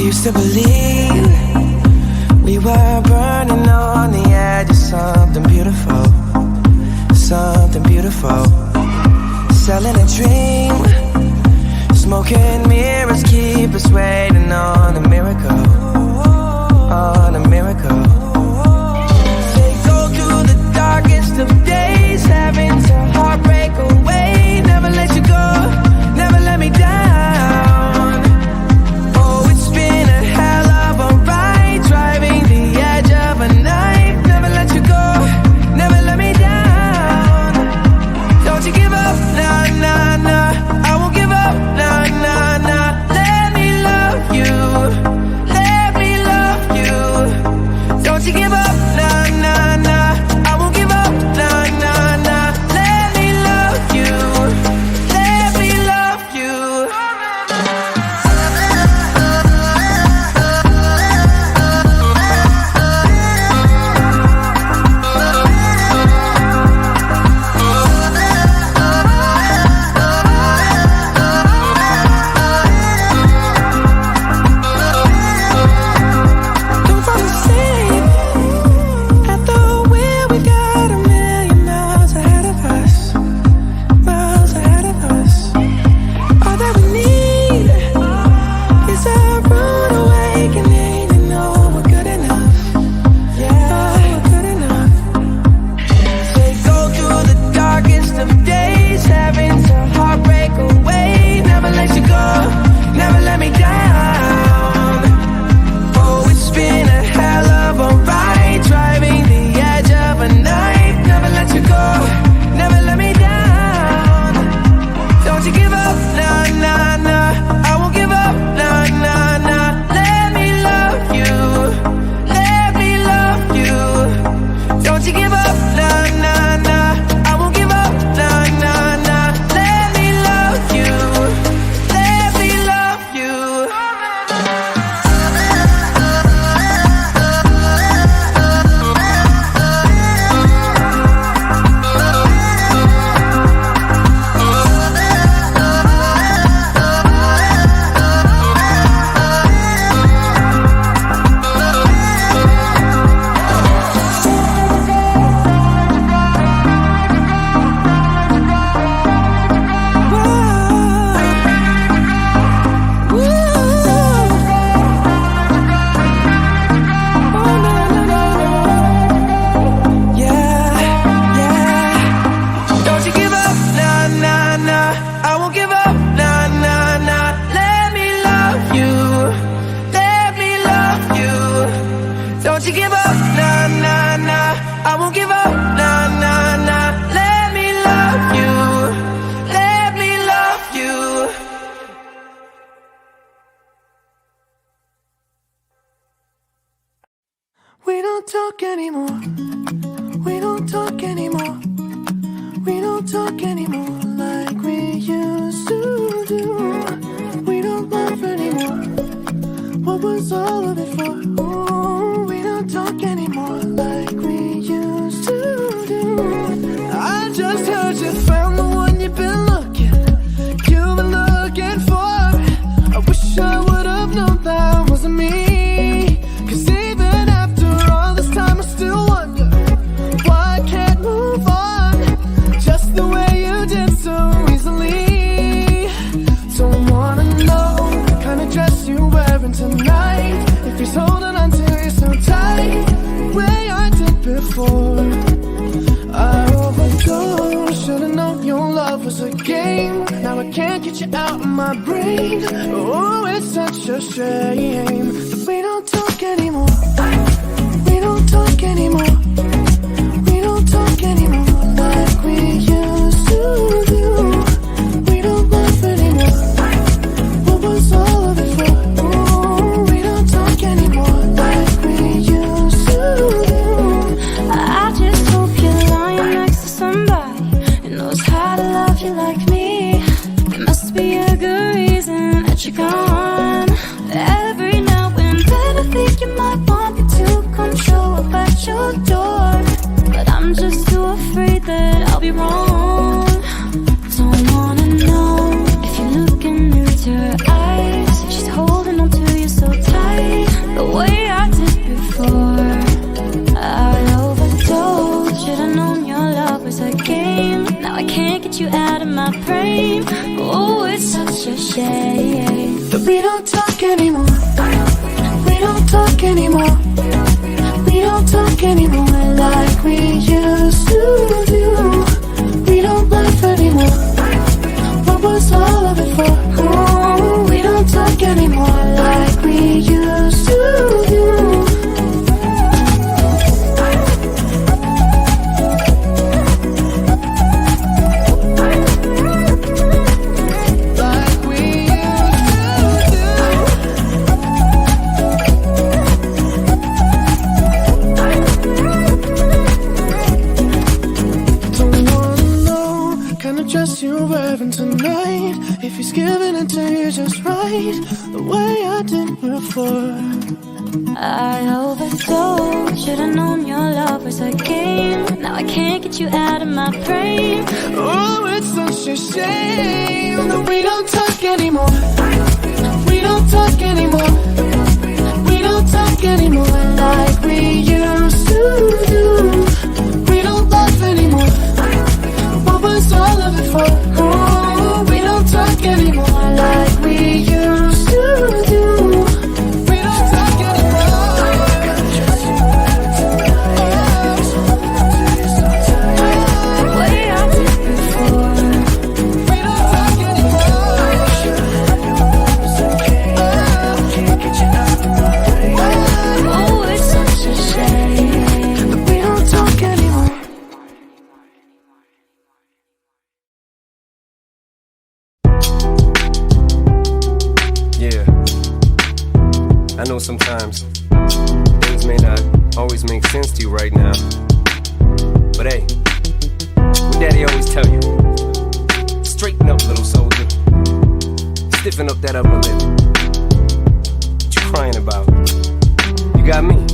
used to believe we were burning on the edge of something beautiful, something beautiful. Selling a dream, smoking mirrors keep us waiting on a miracle, on a miracle. They go through the darkest of days, having to heartbreak away. Never let you go, never let me down. Oh, it's been a hell of a ride, driving the edge of a knife. Never let you go, never let me down. Don't you give up, nah, nah, nah. I won't give up, nah, nah, nah. Let me love you, let me love you. Don't you give up, nah, nah, nah. I won't give up, nah, nah, nah. Let me love you, let me love you. Don't fall asleep at the wheel. We got a million miles ahead of us, miles ahead of us. All that we need is a rude awakening to know we're good enough. Yeah, we're good enough. They go through the darkest of days, having to heartbreak away. Never let you go, never let me down. Oh, it's been a hell of a ride, driving the edge of a knife. Never let you go, never let me down. Don't you give up, nah, nah, nah. I won't give up, nah, nah, nah. Let me love you, let me love you. Don't you give up, nah, nah, nah. I won't give up, nah, nah, nah. Let me love you, let me love you. Don't you give up, nah, nah, nah. I won't give up, nah, nah, nah. Let me love you, let me love you. Don't you give up, nah, nah, nah. I won't give up, nah, nah, nah. Let me love you, let me love you. We don't talk anymore, we don't talk anymore. We don't talk anymore like we used to do. We don't laugh anymore. What was all of it for? Ooh, we don't talk anymore like we used to do. I just heard you found the one you've been looking for. I wish I would have known that wasn't me. 'Cause even after all this time I still wonder why I can't move on just the way you did so easily. Don't wanna know the kind of dress you're wearing tonight, if he's holding on to you so tight, the way I did before. I overdosed, should've known your love was a game. Now I can't get you out of my brain. Oh, it's such a shame that we don't talk anymore. We don't talk anymore. We don't talk anymore like we used to do. We don't laugh anymore. What was all of it for? Ooh, we don't talk anymore like we used to do. I just hope you're lying next to somebody who knows how to love you like me. There must be a good reason that you're gone. Every now and then I think you might want me to come show up at your door, but I'm just too afraid that I'll be wrong. Don't wanna know if you're looking into her eyes, if she's holding on to you so tight. that we don't talk anymore. We don't talk anymore. We don't talk anymore like we used to do. We don't laugh anymore. What was all of it for? Oh, we don't talk anymore like we used to do. Dress you're wearing tonight, if he's giving it to you just right, the way I did before. I overdosed, should've known your love was a game. Now I can't get you out of my brain. Oh, it's such a shame that we don't talk anymore. We don't talk anymore. We don't talk anymore like we used to do. We don't laugh anymore. What was all of it for? Oh, we don't talk anymore like we used to do. We don't talk anymore. The way I did before. We don't talk anymore. Can't get you out of my way. Oh, it's such a shame that we don't talk anymore. I know sometimes things may not always make sense to you right now, but hey, what Daddy always tell you, straighten up, little soldier, stiffen up that upper lip. What you crying about? You got me.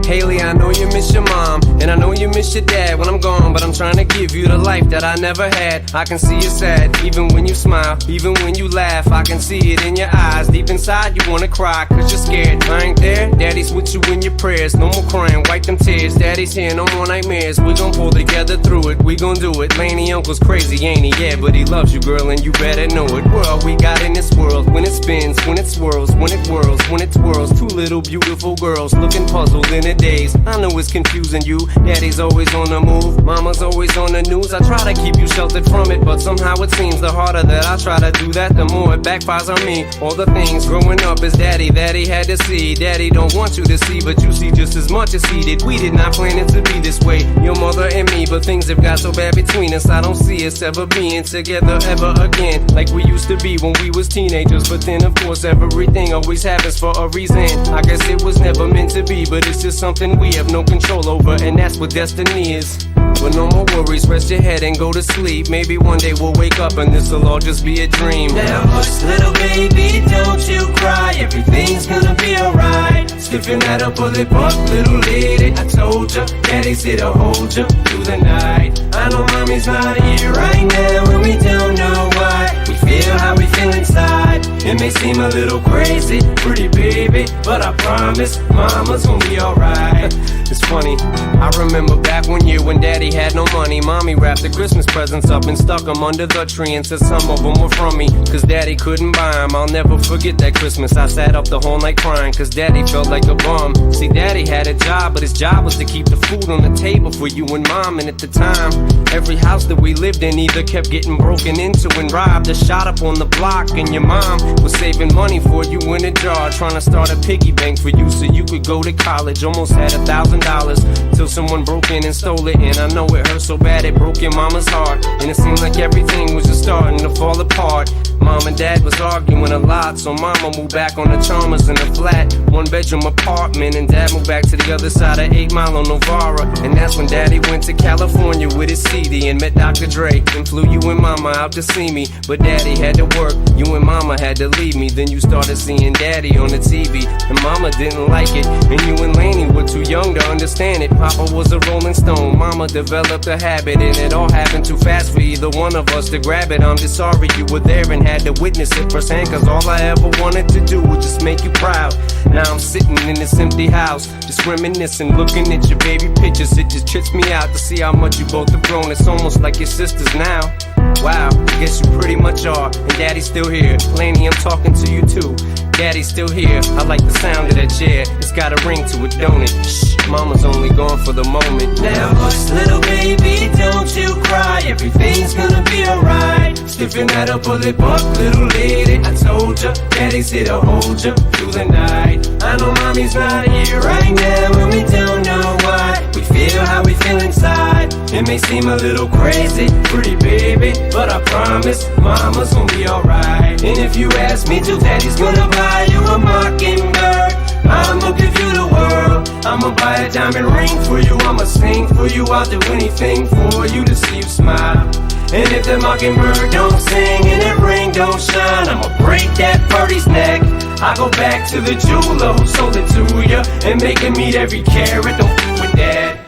Haley, I know you miss your mom, and I know you miss your dad when I'm gone, but I'm trying to give you the life that I never had. I can see you sad, even when you smile, even when you laugh, I can see it in your eyes. Deep inside you wanna cry, cause you're scared. I ain't there, Daddy's with you in your prayers. No more crying, wipe them tears. Daddy's here, no more nightmares. We gon' pull together through it, we gon' do it. Laney uncle's crazy, ain't he? Yeah, but he loves you, girl, and you better know it. We're all we got in this world, when it spins, when it swirls, when it whirls, when it twirls. Two little beautiful girls looking puzzled in a daze. I know it's confusing you. Daddy's always on the move, mama's always on the news. I try to keep you sheltered from it, but somehow it seems the harder that I try to do that, the more it backfires on me. All the things growing up as daddy that he had to see, Daddy don't want you to see, but you see just as much as he did. We did not plan it to be this way, your mother and me, but things have got so bad between us. I don't see us ever being together ever again, like we used to be when we was teenagers. But then of course everything always happens for a reason. I guess it was never meant to be, but it's just something we have no control over, and that's what destiny is. But no more worries, rest your head and go to sleep. Maybe one day we'll wake up and this'll all just be a dream. Now hush, little baby, don't you cry. Everything's gonna be alright. Stiffen that upper lip up, little lady. I told ya, Daddy's here to hold ya through the night. I know mommy's not here right now, and we don't know why. We feel how we feel inside. It may seem a little crazy, pretty baby, but I promise mama's gonna be alright. It's funny, I remember back one year when Daddy had no money. Mommy wrapped the Christmas presents up and stuck them under the tree and said some of them were from me, cause Daddy couldn't buy them. I'll never forget that Christmas. I sat up the whole night crying, cause Daddy felt like a bum. See, Daddy had a job, but his job was to keep the food on the table for you and Mom. And at the time, every house that we lived in either kept getting broken into and robbed or shot up on the block. And your mom was saving money for you in a jar, trying to start a piggy bank for you so you could go to college. Almost had $1,000 till someone broke in and stole it. And I know it hurt so bad it broke your mama's heart, and it seemed like everything was just starting to fall apart. Mom and Dad was arguing a lot, so Mama moved back on the Chalmers in a flat 1-bedroom apartment, and Dad moved back to the other side of 8 Mile on Novara. And that's when Daddy went to California with his CD and met Dr. Dre, and flew you and Mama out to see me. But Daddy had to work, you and Mama had to leave me. Then you started seeing Daddy on the TV, and Mama didn't like it, and you and Laney were too young to understand it. Papa was a Rolling Stone, Mama developed a habit, and it all happened too fast for either one of us to grab it. I'm just sorry you were there and had to witness it firsthand, cause all I ever wanted to do was just make you proud. Now I'm sitting in this empty house, just reminiscing, looking at your baby pictures. It just trips me out to see how much you both have grown. It's almost like your sisters now. Wow, I guess you pretty much are. And Daddy's still here. Laney, I'm talking to you too. Daddy's still here. I like the sound of that chair. It's got a ring to it, don't it? Shh, Mama's only gone for the moment. Now hush, little baby, don't you cry. Everything's gonna be alright. Stiffen that up, pull it up, little lady. I told ya, Daddy's here to hold ya through the night. I know Mommy's not here right now, and we don't know why. We feel how we feel inside. It may seem a little crazy, pretty baby, but I promise Mama's gonna be alright. And if you ask me to, Daddy's gonna buy you a mockingbird. I'ma give you the world. I'ma buy a diamond ring for you. I'ma sing for you. I'll do anything for you to see you smile. And if the mockingbird don't sing and that ring don't shine, I'ma break that birdie's neck. I go back to the jeweler who sold it to ya and make him eat every carat. Don't f with that.